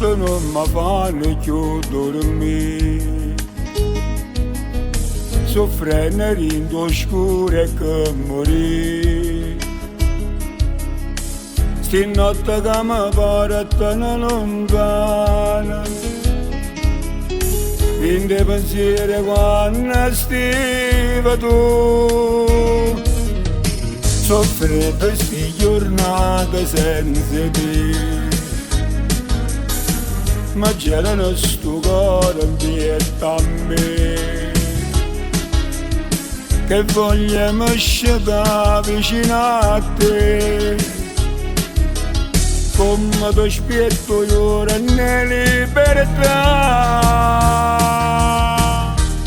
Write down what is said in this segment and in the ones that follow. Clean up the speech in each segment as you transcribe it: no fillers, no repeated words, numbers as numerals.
notte non mi fanno più dormire. Soffrendo in oscure che morì. Sti notte che mi portano lontana, in dei pensieri quando stiva tu. Soffre per sti giornate senza te, ma gelano sto cuore dietro a me, che voglia mi scegliere vicino a te, come ti aspetto io nella libertà.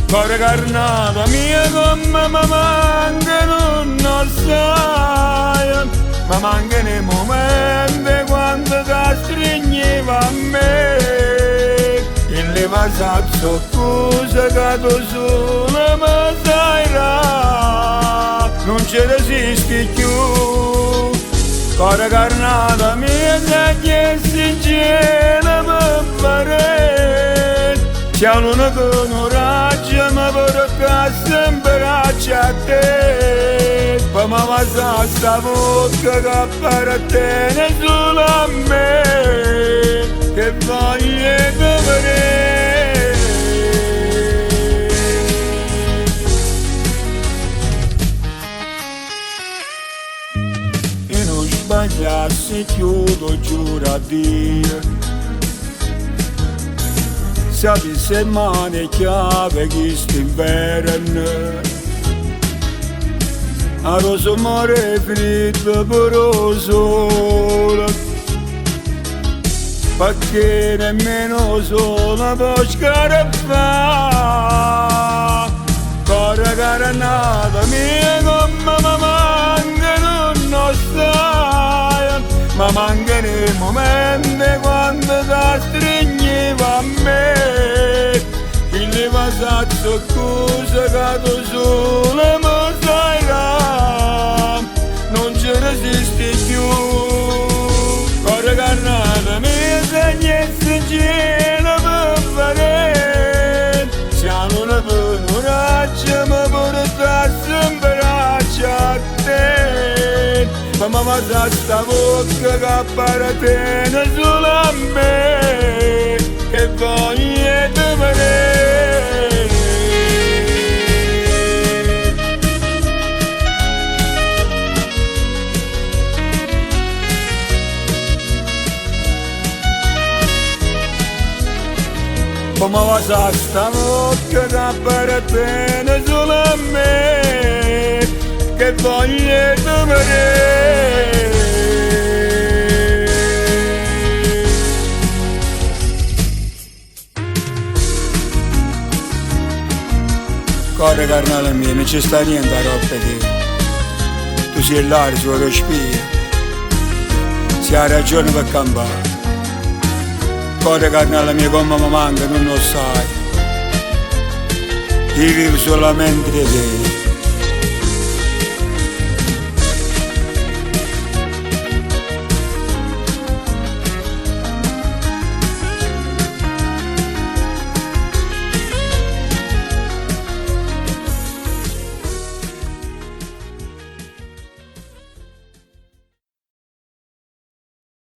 Cuore carnata mia come mi manca non lo sai, ma manca nei momenti quando ti stringeva a me, e le pasazzo cose che tu solo mi sai là, non ci resisti più. Cuore carnata mia se chiesti in cielo per fare, c'è l'uno che non raggia ma porta sempre raggia a te, poi mi passa sta bocca che appartiene solo a me, che voglio vedere. E non sbagliassi chiudo giuro a Dio, sapi se mani chiave chi st'inverno, a roso mare fritto per lo sole, perché nemmeno solo può scarafare. Cuore carnata mia come mi manca non lo sai, ma manca nei momenti quando ti stringeva a me, che le pasazzo cose che tu solo mi sai là, non ci resisti più. Cuore carnata mia se niente in cielo per fare, siamo una penuraccia ma porta sempre a te, ma mi passa sta bocca che appartiene solo a me, che voglio vedere. Ma mi passa sta bocca che appartiene solo a me, che voglio vedere. Cuore carnale mio, non ci sta niente a roba di tu sei l'aria sulla respira, si ha ragione per campare. Cuore carnale mio come mi manca non lo sai, io vivo solamente di te.